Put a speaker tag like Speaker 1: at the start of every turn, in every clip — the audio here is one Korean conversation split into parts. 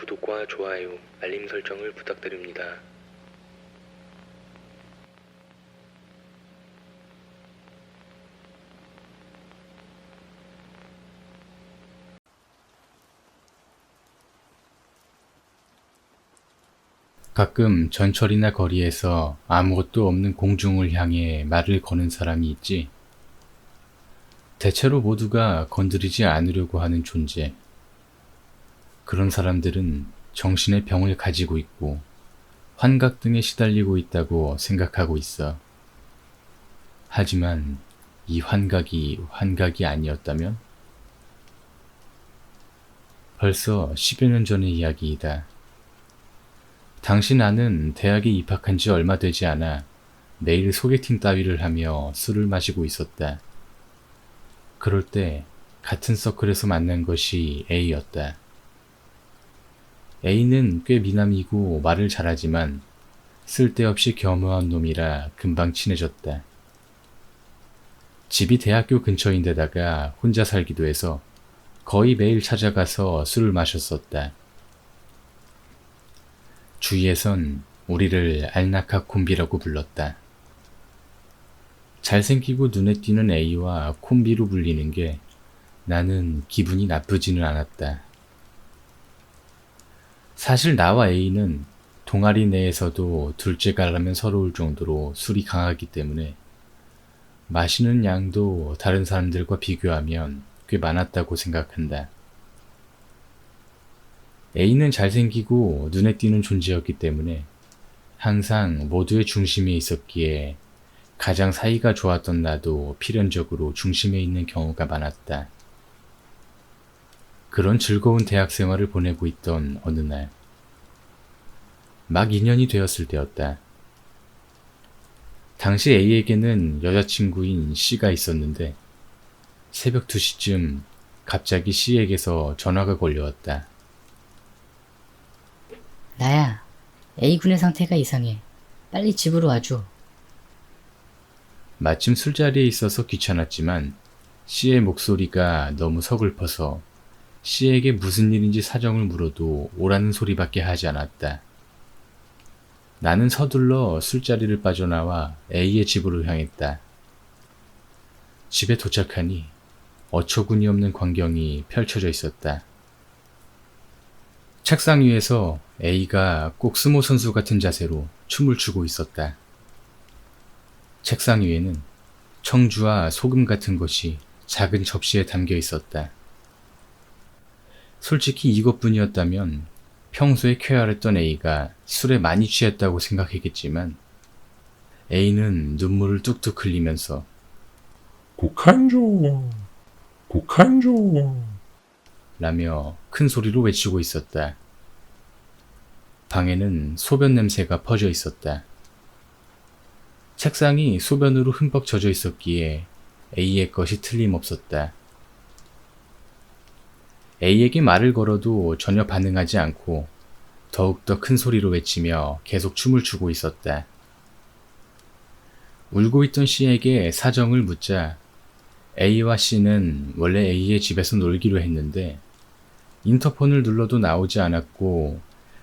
Speaker 1: 구독과 좋아요, 알림 설정을 부탁드립니다.
Speaker 2: 가끔 전철이나 거리에서 아무것도 없는 공중을 향해 말을 거는 사람이 있지. 대체로 모두가 건드리지 않으려고 하는 존재. 그런 사람들은 정신의 병을 가지고 있고 환각 등에 시달리고 있다고 생각하고 있어. 하지만 이 환각이 환각이 아니었다면? 벌써 10여 년 전의 이야기이다. 당시 나는 대학에 입학한 지 얼마 되지 않아 매일 소개팅 따위를 하며 술을 마시고 있었다. 그럴 때 같은 서클에서 만난 것이 A였다. A는 꽤 미남이고 말을 잘하지만 쓸데없이 겸허한 놈이라 금방 친해졌다. 집이 대학교 근처인데다가 혼자 살기도 해서 거의 매일 찾아가서 술을 마셨었다. 주위에선 우리를 알나카 콤비라고 불렀다. 잘생기고 눈에 띄는 A와 콤비로 불리는 게 나는 기분이 나쁘지는 않았다. 사실 나와 A는 동아리 내에서도 둘째가라면 서러울 정도로 술이 강하기 때문에 마시는 양도 다른 사람들과 비교하면 꽤 많았다고 생각한다. A는 잘생기고 눈에 띄는 존재였기 때문에 항상 모두의 중심에 있었기에 가장 사이가 좋았던 나도 필연적으로 중심에 있는 경우가 많았다. 그런 즐거운 대학 생활을 보내고 있던 어느 날, 막 2년이 되었을 때였다. 당시 A에게는 여자친구인 C가 있었는데 새벽 2시쯤 갑자기 C에게서 전화가 걸려왔다.
Speaker 3: 나야, A군의 상태가 이상해. 빨리 집으로 와줘.
Speaker 2: 마침 술자리에 있어서 귀찮았지만 C의 목소리가 너무 서글퍼서 C에게 무슨 일인지 사정을 물어도 오라는 소리밖에 하지 않았다. 나는 서둘러 술자리를 빠져나와 A의 집으로 향했다. 집에 도착하니 어처구니 없는 광경이 펼쳐져 있었다. 책상 위에서 A가 꼭 스모 선수 같은 자세로 춤을 추고 있었다. 책상 위에는 청주와 소금 같은 것이 작은 접시에 담겨 있었다. 솔직히 이것뿐이었다면 평소에 쾌활했던 A가 술에 많이 취했다고 생각했겠지만 A는 눈물을 뚝뚝 흘리면서
Speaker 4: 국한조, 국한조.
Speaker 2: 라며 큰 소리로 외치고 있었다. 방에는 소변 냄새가 퍼져 있었다. 책상이 소변으로 흠뻑 젖어 있었기에 A의 것이 틀림없었다. A에게 말을 걸어도 전혀 반응하지 않고 더욱더 큰 소리로 외치며 계속 춤을 추고 있었다. 울고 있던 C에게 사정을 묻자 A와 C는 원래 A의 집에서 놀기로 했는데 인터폰을 눌러도 나오지 않았고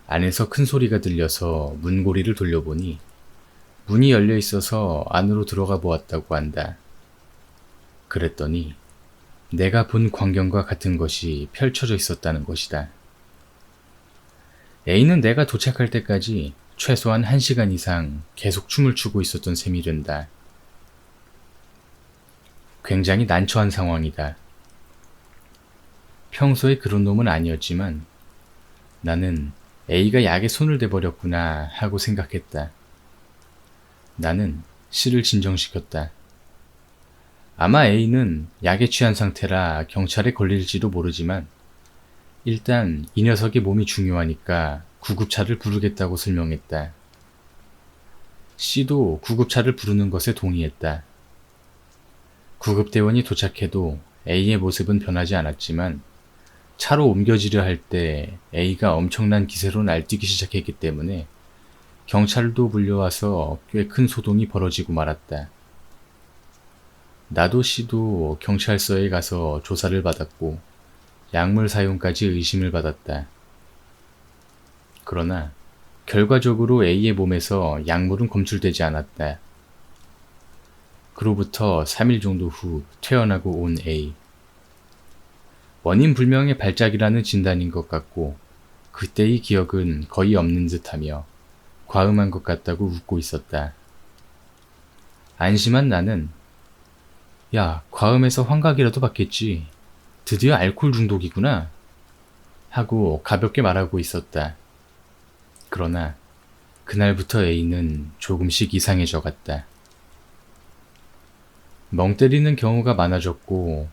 Speaker 2: 안에서 큰 소리가 들려서 문고리를 돌려보니 문이 열려 있어서 안으로 들어가 보았다고 한다. 그랬더니 내가 본 광경과 같은 것이 펼쳐져 있었다는 것이다. A는 내가 도착할 때까지 최소한 1시간 이상 계속 춤을 추고 있었던 셈이 된다. 굉장히 난처한 상황이다. 평소에 그런 놈은 아니었지만 나는 A가 약에 손을 대버렸구나 하고 생각했다. 나는 C를 진정시켰다. 아마 A는 약에 취한 상태라 경찰에 걸릴지도 모르지만 일단 이 녀석의 몸이 중요하니까 구급차를 부르겠다고 설명했다. C도 구급차를 부르는 것에 동의했다. 구급대원이 도착해도 A의 모습은 변하지 않았지만 차로 옮겨지려 할 때 A가 엄청난 기세로 날뛰기 시작했기 때문에 경찰도 불려와서 꽤 큰 소동이 벌어지고 말았다. 나도 C도 경찰서에 가서 조사를 받았고 약물 사용까지 의심을 받았다. 그러나 결과적으로 A의 몸에서 약물은 검출되지 않았다. 그로부터 3일 정도 후 퇴원하고 온 A. 원인 불명의 발작이라는 진단인 것 같고 그때의 기억은 거의 없는 듯하며 과음한 것 같다고 웃고 있었다. 안심한 나는 야, 과음해서 환각이라도 받겠지. 드디어 알코올 중독이구나. 하고 가볍게 말하고 있었다. 그러나 그날부터 A는 조금씩 이상해져 갔다. 멍 때리는 경우가 많아졌고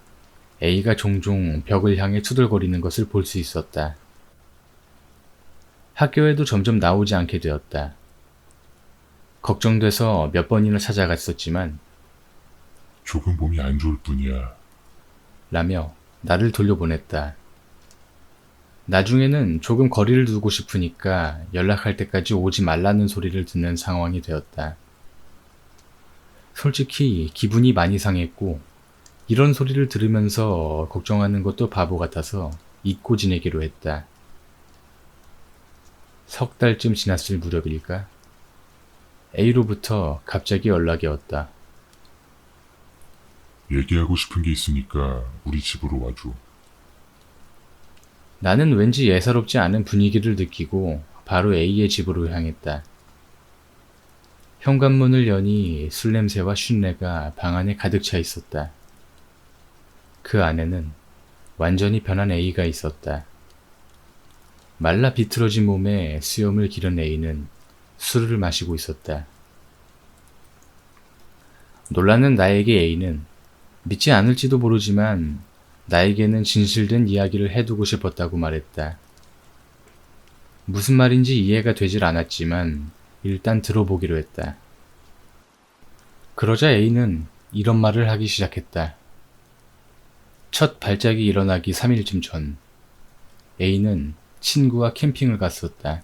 Speaker 2: A가 종종 벽을 향해 투덜거리는 것을 볼 수 있었다. 학교에도 점점 나오지 않게 되었다. 걱정돼서 몇 번이나 찾아갔었지만
Speaker 4: 조금 몸이 안 좋을 뿐이야.
Speaker 2: 라며 나를 돌려보냈다. 나중에는 조금 거리를 두고 싶으니까 연락할 때까지 오지 말라는 소리를 듣는 상황이 되었다. 솔직히 기분이 많이 상했고 이런 소리를 들으면서 걱정하는 것도 바보 같아서 잊고 지내기로 했다. 석 달쯤 지났을 무렵일까? A로부터 갑자기 연락이 왔다.
Speaker 4: 얘기하고 싶은 게 있으니까 우리 집으로 와줘.
Speaker 2: 나는 왠지 예사롭지 않은 분위기를 느끼고 바로 A의 집으로 향했다. 현관문을 여니 술 냄새와 쉰내가 방 안에 가득 차 있었다. 그 안에는 완전히 변한 A가 있었다. 말라 비틀어진 몸에 수염을 기른 A는 술을 마시고 있었다. 놀라는 나에게 A는 믿지 않을지도 모르지만 나에게는 진실된 이야기를 해두고 싶었다고 말했다. 무슨 말인지 이해가 되질 않았지만 일단 들어보기로 했다. 그러자 A는 이런 말을 하기 시작했다. 첫 발작이 일어나기 3일쯤 전 A는 친구와 캠핑을 갔었다.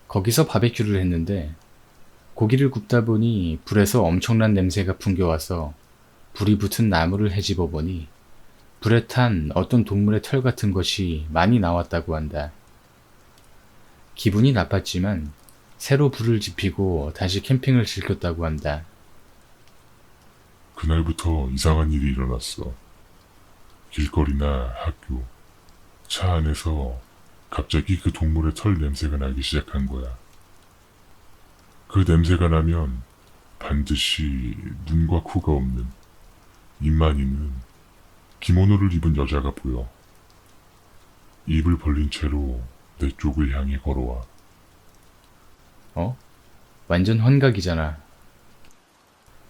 Speaker 2: 거기서 바베큐를 했는데 고기를 굽다 보니 불에서 엄청난 냄새가 풍겨와서 불이 붙은 나무를 헤집어 보니 불에 탄 어떤 동물의 털 같은 것이 많이 나왔다고 한다. 기분이 나빴지만 새로 불을 지피고 다시 캠핑을 즐겼다고 한다.
Speaker 4: 그날부터 이상한 일이 일어났어. 길거리나 학교, 차 안에서 갑자기 그 동물의 털 냄새가 나기 시작한 거야. 그 냄새가 나면 반드시 눈과 코가 없는 입만 있는 기모노를 입은 여자가 보여. 입을 벌린 채로 내 쪽을 향해 걸어와.
Speaker 2: 완전 환각이잖아.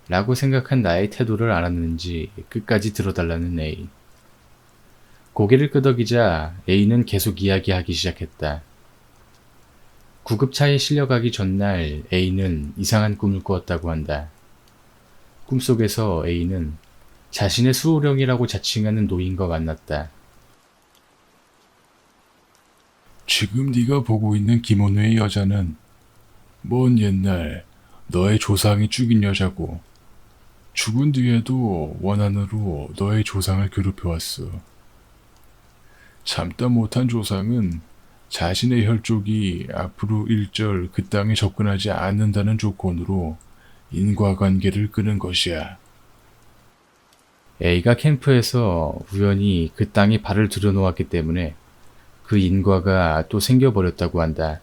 Speaker 2: 라고 생각한 나의 태도를 알았는지 끝까지 들어달라는 A. 고개를 끄덕이자 A는 계속 이야기하기 시작했다. 구급차에 실려가기 전날 A는 이상한 꿈을 꾸었다고 한다. 꿈속에서 A는 자신의 수호령이라고 자칭하는 노인과 만났다.
Speaker 5: 지금 네가 보고 있는 김원우의 여자는 먼 옛날 너의 조상이 죽인 여자고 죽은 뒤에도 원한으로 너의 조상을 괴롭혀왔어. 참다 못한 조상은 자신의 혈족이 앞으로 일절 그 땅에 접근하지 않는다는 조건으로 인과관계를 끄는 것이야.
Speaker 2: A가 캠프에서 우연히 그 땅에 발을 들여놓았기 때문에 그 인과가 또 생겨버렸다고 한다.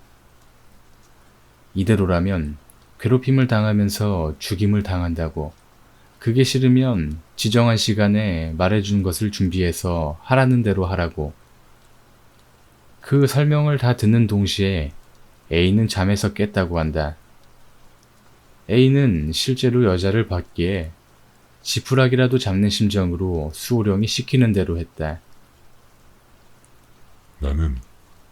Speaker 2: 이대로라면 괴롭힘을 당하면서 죽임을 당한다고. 그게 싫으면 지정한 시간에 말해준 것을 준비해서 하라는 대로 하라고. 그 설명을 다 듣는 동시에 A는 잠에서 깼다고 한다. A는 실제로 여자를 봤기에 지푸라기라도 잡는 심정으로 수호령이 시키는 대로 했다.
Speaker 4: 나는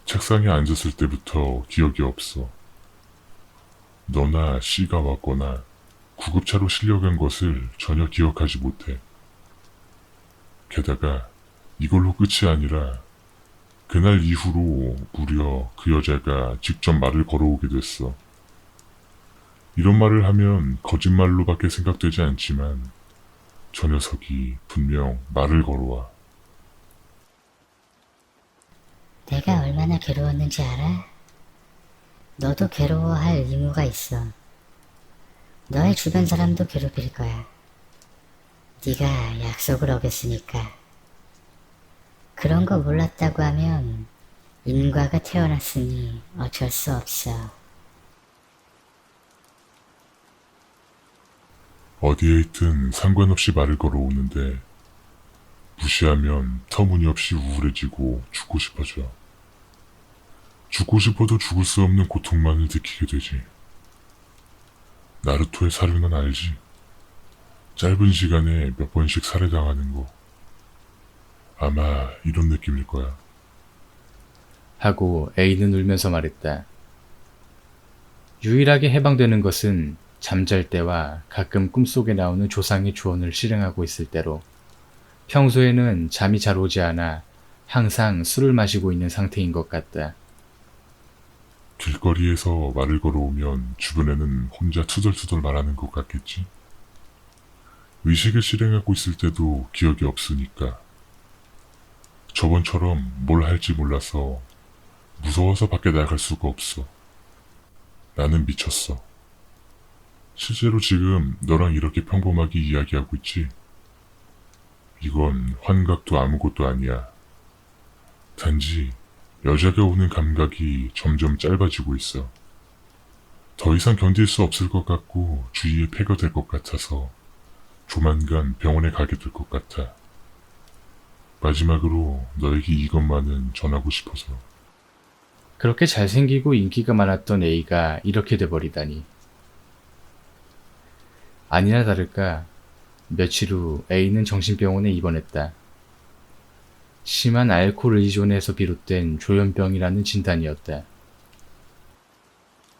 Speaker 4: 책상에 앉았을 때부터 기억이 없어. 너나 C가 왔거나 구급차로 실려간 것을 전혀 기억하지 못해. 게다가 이걸로 끝이 아니라 그날 이후로 무려 그 여자가 직접 말을 걸어오게 됐어. 이런 말을 하면 거짓말로밖에 생각되지 않지만 저 녀석이 분명 말을 걸어와.
Speaker 3: 내가 얼마나 괴로웠는지 알아? 너도 괴로워할 의무가 있어. 너의 주변 사람도 괴롭힐 거야. 네가 약속을 어겼으니까. 그런 거 몰랐다고 하면 인과가 태어났으니 어쩔 수 없어.
Speaker 4: 어디에 있든 상관없이 말을 걸어오는데 무시하면 터무니없이 우울해지고 죽고 싶어져. 죽고 싶어도 죽을 수 없는 고통만을 느끼게 되지. 나루토의 살인은 알지? 짧은 시간에 몇 번씩 살해당하는 거. 아마 이런 느낌일 거야.
Speaker 2: 하고 A는 울면서 말했다. 유일하게 해방되는 것은 잠잘 때와 가끔 꿈속에 나오는 조상의 조언을 실행하고 있을 때로 평소에는 잠이 잘 오지 않아 항상 술을 마시고 있는 상태인 것 같다.
Speaker 4: 길거리에서 말을 걸어오면 주변에는 혼자 투덜투덜 말하는 것 같겠지? 의식을 실행하고 있을 때도 기억이 없으니까. 저번처럼 뭘 할지 몰라서 무서워서 밖에 나갈 수가 없어. 나는 미쳤어. 실제로 지금 너랑 이렇게 평범하게 이야기하고 있지? 이건 환각도 아무것도 아니야. 단지 여자가 오는 감각이 점점 짧아지고 있어. 더 이상 견딜 수 없을 것 같고 주위에 폐가 될 것 같아서 조만간 병원에 가게 될 것 같아. 마지막으로 너에게 이것만은 전하고 싶어서.
Speaker 2: 그렇게 잘생기고 인기가 많았던 A가 이렇게 돼버리다니. 아니나 다를까 며칠 후 A는 정신병원에 입원했다. 심한 알코올 의존에서 비롯된 조현병이라는 진단이었다.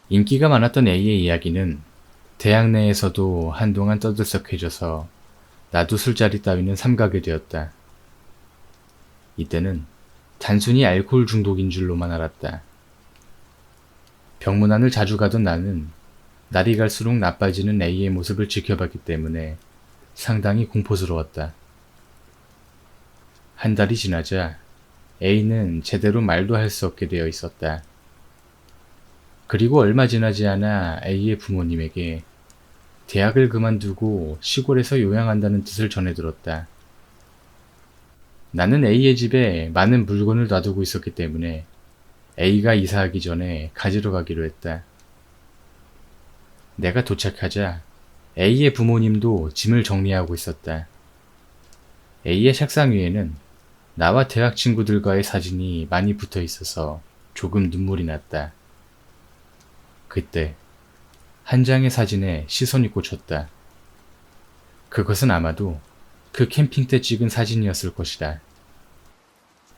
Speaker 2: 인기가 많았던 A의 이야기는 대학 내에서도 한동안 떠들썩해져서 나도 술자리 따위는 삼가게 되었다. 이때는 단순히 알코올 중독인 줄로만 알았다. 병문안을 자주 가던 나는 날이 갈수록 나빠지는 A의 모습을 지켜봤기 때문에 상당히 공포스러웠다. 한 달이 지나자 A는 제대로 말도 할 수 없게 되어 있었다. 그리고 얼마 지나지 않아 A의 부모님에게 대학을 그만두고 시골에서 요양한다는 뜻을 전해들었다. 나는 A의 집에 많은 물건을 놔두고 있었기 때문에 A가 이사하기 전에 가지러 가기로 했다. 내가 도착하자 A의 부모님도 짐을 정리하고 있었다. A의 책상 위에는 나와 대학 친구들과의 사진이 많이 붙어 있어서 조금 눈물이 났다. 그때 한 장의 사진에 시선이 꽂혔다. 그것은 아마도 그 캠핑 때 찍은 사진이었을 것이다.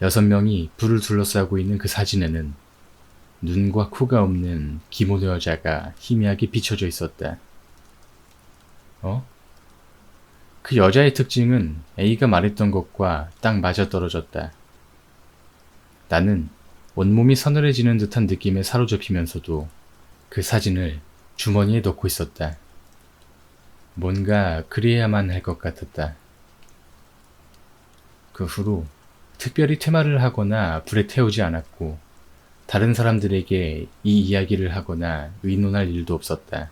Speaker 2: 6명이 불을 둘러싸고 있는 그 사진에는 눈과 코가 없는 기모노 여자가 희미하게 비춰져 있었다. 그 여자의 특징은 A가 말했던 것과 딱 맞아떨어졌다. 나는 온몸이 서늘해지는 듯한 느낌에 사로잡히면서도 그 사진을 주머니에 넣고 있었다. 뭔가 그래야만 할 것 같았다. 그 후로 특별히 퇴마를 하거나 불에 태우지 않았고 다른 사람들에게 이 이야기를 하거나 의논할 일도 없었다.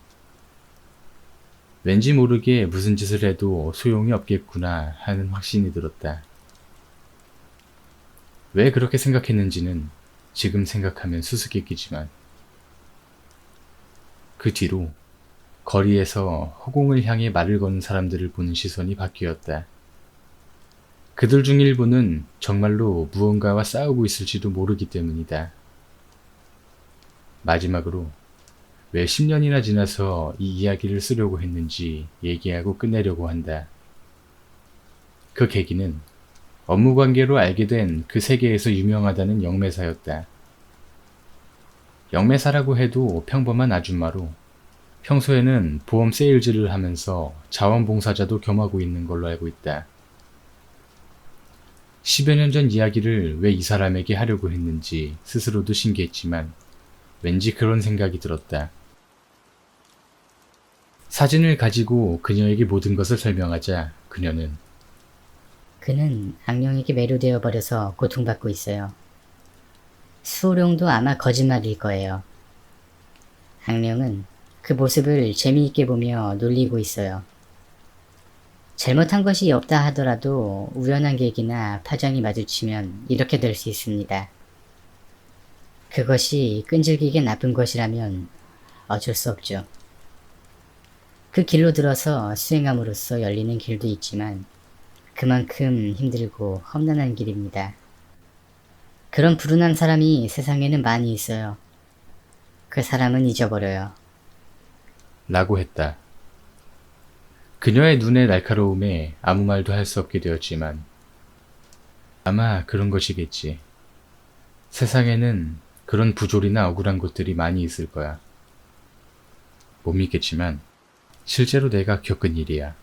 Speaker 2: 왠지 모르게 무슨 짓을 해도 소용이 없겠구나 하는 확신이 들었다. 왜 그렇게 생각했는지는 지금 생각하면 수수께끼지만 그 뒤로 거리에서 허공을 향해 말을 거는 사람들을 보는 시선이 바뀌었다. 그들 중 일부는 정말로 무언가와 싸우고 있을지도 모르기 때문이다. 마지막으로 왜 10년이나 지나서 이 이야기를 쓰려고 했는지 얘기하고 끝내려고 한다. 그 계기는 업무 관계로 알게 된 그 세계에서 유명하다는 영매사였다. 영매사라고 해도 평범한 아줌마로 평소에는 보험 세일즈를 하면서 자원봉사자도 겸하고 있는 걸로 알고 있다. 10여 년 전 이야기를 왜 이 사람에게 하려고 했는지 스스로도 신기했지만 왠지 그런 생각이 들었다. 사진을 가지고 그녀에게 모든 것을 설명하자 그는
Speaker 3: 악령에게 매료되어 버려서 고통받고 있어요. 수호령도 아마 거짓말일 거예요. 악령은 그 모습을 재미있게 보며 놀리고 있어요. 잘못한 것이 없다 하더라도 우연한 계기나 파장이 마주치면 이렇게 될 수 있습니다. 그것이 끈질기게 나쁜 것이라면 어쩔 수 없죠. 그 길로 들어서 수행함으로써 열리는 길도 있지만 그만큼 힘들고 험난한 길입니다. 그런 불운한 사람이 세상에는 많이 있어요. 그 사람은 잊어버려요.
Speaker 2: 라고 했다. 그녀의 눈의 날카로움에 아무 말도 할 수 없게 되었지만 아마 그런 것이겠지. 세상에는 그런 부조리나 억울한 것들이 많이 있을 거야. 못 믿겠지만 실제로 내가 겪은 일이야.